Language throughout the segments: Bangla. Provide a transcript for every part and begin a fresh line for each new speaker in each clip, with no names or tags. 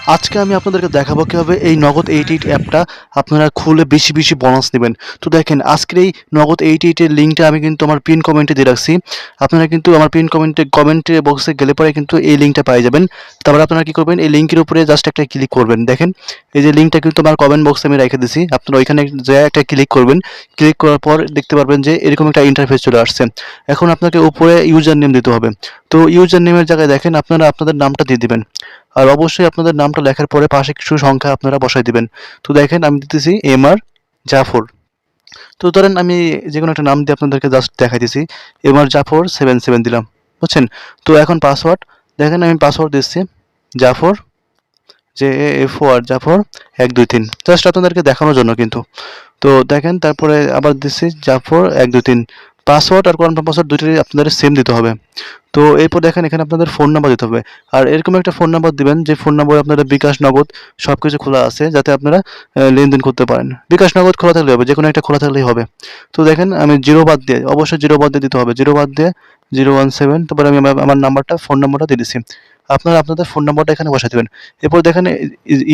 আজকে আমি আপনাদেরকে দেখাবো কিভাবে এই নগদ 88 অ্যাপটা আপনারা খুলে বেশি বেশি বোনাস নেবেন। তো দেখেন আজকের এই নগদ 88 এর লিঙ্কটা আমি কিন্তু আমার পিন কমেন্টে দিয়ে রাখছি। আপনারা কিন্তু আমার পিন কমেন্টে বক্সে গেলে পরে কিন্তু এই লিঙ্কটা পেয়ে যাবেন। তারপরে আপনারা কি করবেন, এই লিঙ্কের উপরে জাস্ট একটা ক্লিক করবেন। দেখেন এই যে লিঙ্কটা কিন্তু আমার কমেন্ট বক্সে আমি রেখে দিছি। আপনারা ওইখানে যেয়ে একটা ক্লিক করবেন। ক্লিক করার পর দেখতে পারবেন যে এরকম একটা ইন্টারফেস চলে আসছে। এখন আপনাকে উপরে ইউজার নেম দিতে হবে। তো ইউজার নেমের জায়গায় দেখেন আপনারা আপনাদের নামটা দিয়ে দিবেন। আর অবশ্যই আপনাদের নামটা লেখার পরে পাশে কিছু সংখ্যা আপনারা বসায় দিবেন। তো দেখেন আমি দিতেছি এমআর জাফর। তো ধরেন আমি যেকোনো একটা নাম দিয়ে আপনাদেরকে জাস্ট দেখাইতেছি। এমআর জাফর 77 দিলাম। বুঝছেন? তো এখন পাসওয়ার্ড দেখেন আমি পাসওয়ার্ড দিচ্ছি জাফর JAFOR জাফর 123 জাস্ট আপনাদেরকে দেখানোর জন্য কিন্তু। তো দেখেন তারপরে আবার দিচ্ছি জাফর 123 পাসওয়ার্ড আর কনফার্ম পাসওয়ার্ড দুটোই আপনাদের সেম দিতে হবে। তো এরপর দেখেন এখানে আপনাদের ফোন নাম্বার দিতে হবে। আর এরকম একটা ফোন নাম্বার দিবেন যে ফোন নাম্বারে আপনারা বিকাশ নগদ সবকিছু খোলা আছে, যাতে আপনারা লেনদেন করতে পারেন। বিকাশ নগদ খোলা থাকলে হবে, যেকোনো একটা খোলা থাকলেই হবে। তো দেখেন আমি জিরো বাদ দিয়ে, অবশ্যই জিরো বাদ দিয়ে দিতে হবে, জিরো বাদ দিয়ে 017, তারপরে আমি আমার নাম্বারটা ফোন নাম্বারটা দিয়ে দিচ্ছি। আপনারা আপনাদের ফোন নাম্বারটা এখানে বসায় দিবেন। এরপর দেখেন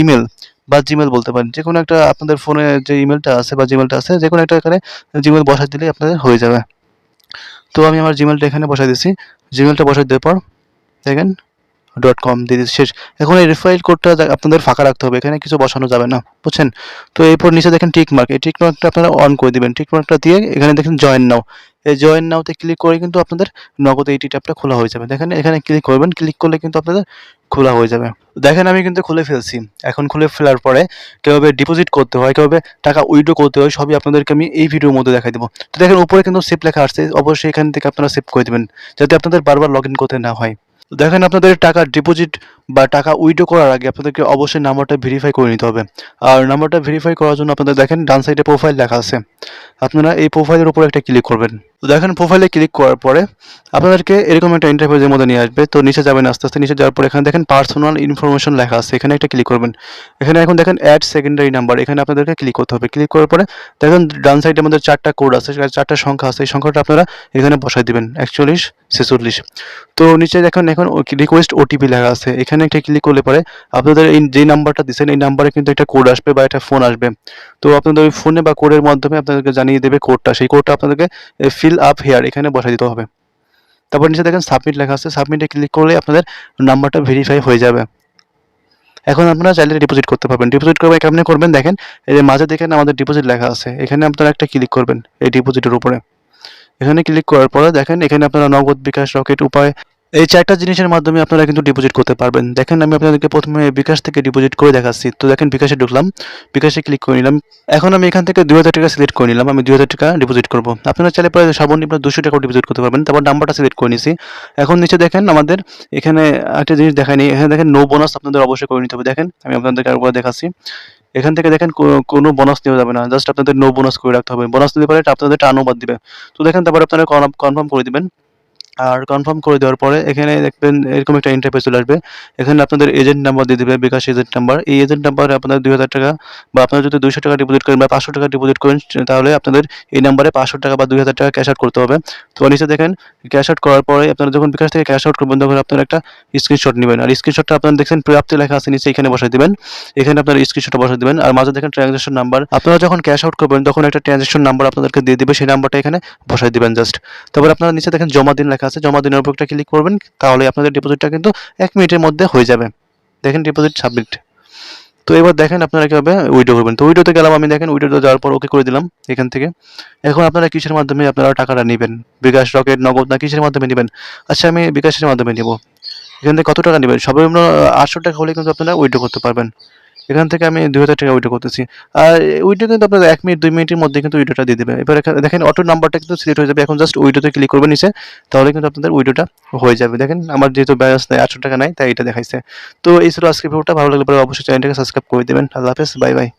ইমেল বা জিমেল বলতে পারেন, যেকোনো একটা আপনাদের ফোনে যে ইমেলটা আছে বা জিমেলটা আছে যেকোনো একটা এখানে জিমেল বসায় দিলেই আপনাদের হয়ে যাবে। তো আমি আমার জিমেলটা এখানে বসাই দিচ্ছি। জিমেলটা বসাই দেওয়ার পর দেখেন .com দিয়ে দিচ্ছি, শেষ। এখন এই রেফারেল কোডটা আপনাদের ফাঁকা রাখতে হবে, এখানে কিছু বসানো যাবে না, বুঝছেন? তো এরপর নিচে দেখেন টিক মার্ক, এই টিক মার্কটা আপনারা অন করে দিবেন। টিক মার্কটা দিয়ে এখানে দেখেন জয়েন নাও, এই জয়েন নাওতে ক্লিক করে কিন্তু আপনাদের নগদ 80 ট্যাবটা খোলা হয়ে যাবে। দেখেন এখানে ক্লিক করবেন, ক্লিক করলে কিন্তু আপনাদের খোলা হয়ে যাবে। দেখেন আমি কিন্তু খুলে ফেলছি। এখন খুলে ফেলার পরে কিভাবে ডিপোজিট করতে হয়, কিভাবে টাকা উইথড্র করতে হয়, সবই আপনাদেরকে আমি এই ভিডিওর মধ্যে দেখাই দেবো। তো দেখেন উপরে কিন্তু সেভ লেখা আসছে, অবশ্যই এখান থেকে আপনারা সেভ করে দিবেন, যাতে আপনাদের বারবার লগ ইন করতে না হয়। দেখেন আপনাদের টাকা ডিপোজিট বা টাকা উইথড্র করার আগে আপনাদেরকে অবশ্যই নাম্বারটা ভেরিফাই করে নিতে হবে। আর নাম্বারটা ভেরিফাই করার জন্য আপনাদের দেখেন ডান সাইডে প্রোফাইল লেখা আছে, আপনারা এই প্রোফাইলের উপর একটা ক্লিক করবেন। তো দেখেন প্রোফাইলে ক্লিক করার পরে আপনাদেরকে এরকম একটা ইন্টারফেসের মধ্যে নিয়ে আসবে। তো নিচে যাবেন, আস্তে আস্তে নিচে যাওয়ার পর এখানে দেখেন পার্সোনাল ইনফরমেশন লেখা আছে, এখানে একটা ক্লিক করবেন। এখানে এখন দেখেন অ্যাড সেকেন্ডারি নাম্বার, এখানে আপনাদেরকে ক্লিক করতে হবে। ক্লিক করার পরে দেখেন ডান সাইডে আমাদের 4টা কোড আছে, 4টা সংখ্যা আছে, এই সংখ্যাটা আপনারা এখানে বসাই দিবেন 41 46। তো নিচে দেখেন এখন রিকোয়েস্ট ওটিপি লেখা আছে, এখানে একটা ক্লিক করলে পরে আপনাদের এই যে নাম্বারটা দিচ্ছেন এই নাম্বারে কিন্তু একটা কোড আসবে বা একটা ফোন আসবে। তো আপনাদের ওই ফোনে বা কোডের মাধ্যমে আপনাদেরকে জানিয়ে দেবে কোডটা, সেই কোডটা আপনাদেরকে ফিল আপ হেয়ার এখানে বসাই দিতে হবে। তারপর নিচে দেখেন সাবমিট লেখা আছে, সাবমিটে ক্লিক করলে আপনাদের নাম্বারটা ভেরিফাই হয়ে যাবে। এখন আপনারা চাইলে ডিপোজিট করতে পারবেন। ডিপোজিট করবে কেমনে করবেন দেখেন, এই যে মাঝে দেখেন আমাদের ডিপোজিট লেখা আছে, এখানে আপনারা একটা ক্লিক করবেন এই ডিপোজিটের উপরে। এখানে ক্লিক করার পরে দেখেন এখানে আপনারা নগদ, বিকাশ, রকেট, উপায় এই 4টা জিনিসের মাধ্যমে আপনারা কিন্তু ডিপোজিট করতে পারবেন। দেখেন আমি আপনাদেরকে প্রথমে বিকাশ থেকে ডিপোজিট করে দেখাচ্ছি। তো দেখেন বিকাশে ঢুকলাম, বিকাশে ক্লিক করে নিলাম। এখন আমি এখান থেকে 2000 টাকা সিলেক্ট করে নিলাম, আমি 2000 টাকা ডিপোজিট করব। আপনারা চাইলে পরে সর্বনিম্ন 200 টাকাও ডিপোজিট করতে পারবেন। তারপর নাম্বারটা সিলেক্ট করে নিছি। এখন নিচে দেখেন আমাদের এখানে একটা জিনিস দেখায়নি, এখানে দেখেন নো বোনাস আপনাদের অবশ্যই করে নিতে হবে। দেখেন আমি আপনাদেরকে আরেকবার দেখাচ্ছি। এখান থেকে দেখেন কোনো বোনাস নেওয়া যাবে না, জাস্ট আপনাদের নো বোনাস করে রাখতে হবে। বোনাস নিতে পারে আপনাদের টানও বাদ দিবে। তো দেখেন তারপরে আপনারা কনফার্ম করে দিবেন। আর কনফার্ম করে দেওয়ার পরে এখানে দেখবেন এরকম একটা ইন্টারফেস চলে আসবে। এখানে আপনাদের এজেন্ট নাম্বার দিয়ে দিবে, বিকাশ এজেন্ট নাম্বার। এই এজেন্ট নাম্বারে আপনাদের 2000 টাকা বা আপনারা যদি 200 টাকা ডিপোজিট করেন বা 500 টাকা ডিপোজিট করেন, তাহলে আপনাদের এই নাম্বারে 500 টাকা বা 2000 টাকা ক্যাশ আউট করতে হবে। তো নিচে দেখেন ক্যাশ আউট করার পরে আপনারা যখন বিকাশ থেকে ক্যাশ আউট করবেন তখন আপনারা একটা স্ক্রিনশট নেবেন। আর স্ক্রিনশটটা আপনারা দেখছেন প্রাপ্তি লেখা আছে নিচে, এখানে বসাই দিবেন। এখানে আপনারা স্ক্রিনশটটা বসাই দিবেন। আর মাঝে দেখেন ট্রানজ্যাকশন নাম্বার, আপনারা যখন ক্যাশ আউট করবেন তখন একটা ট্রানজ্যাকশন নাম্বার আপনাদেরকে দিয়ে দিবে, সেই নাম্বারটা এখানে বসাই দিবেন জাস্ট। তারপর আপনারা নিচে দেখেন জমা দিন লেখা আছে, জমা দিনের উপর একটা ক্লিক করবেন, তাহলে আপনাদের ডিপোজিটটা কিন্তু 1 মিনিটের মধ্যে হয়ে যাবে। দেখেন ডিপোজিট সাবমিট। তো এবার দেখেন আপনারা কিভাবে উইথড্র করবেন। তো উইথড্রোতে গেলাম আমি, দেখেন উইথড্রোতে যাওয়ার পর ওকে করে দিলাম এখান থেকে। এখন আপনারা কিসের মাধ্যমে আপনারা টাকাটা নেবেন, বিকাশ, রকেট, নগদ না কিসের মাধ্যমে নেবেন? আচ্ছা আমি বিকাশের মাধ্যমে নেব। এখান থেকে কত টাকা নেবেন? সর্বনিম্ন 800 টাকা হলে কিন্তু আপনারা উইথড্র করতে পারবেন। এখান থেকে আমি 2000 টাকা উইথড্র করতেছি। আর উইথড্র কিন্তু আপনাদের 1 মিনিট 2 মিনিটের মধ্যে কিন্তু উইথড্রটা দিয়ে দেবে। এবার এখানে দেখেন অটো নাম্বারটা কিন্তু সিলেক্ট হয়ে যাবে। এখন জাস্ট উইথড্রোতে ক্লিক করবেন নিচে, তাহলে কিন্তু আপনাদের উইথড্রটা হয়ে যাবে। দেখেন আমার যেহেতু ব্যালেন্স নাই, 800 টাকা নাই, তাই এটা দেখাইছে। তো এই ছিল আজকের ভিডিওটা। ভালো লাগলে পরে অবশ্যই চ্যানেলটাকে সাবস্ক্রাইব করে দিবেন। আল্লাহ হাফেজ, বাই বাই।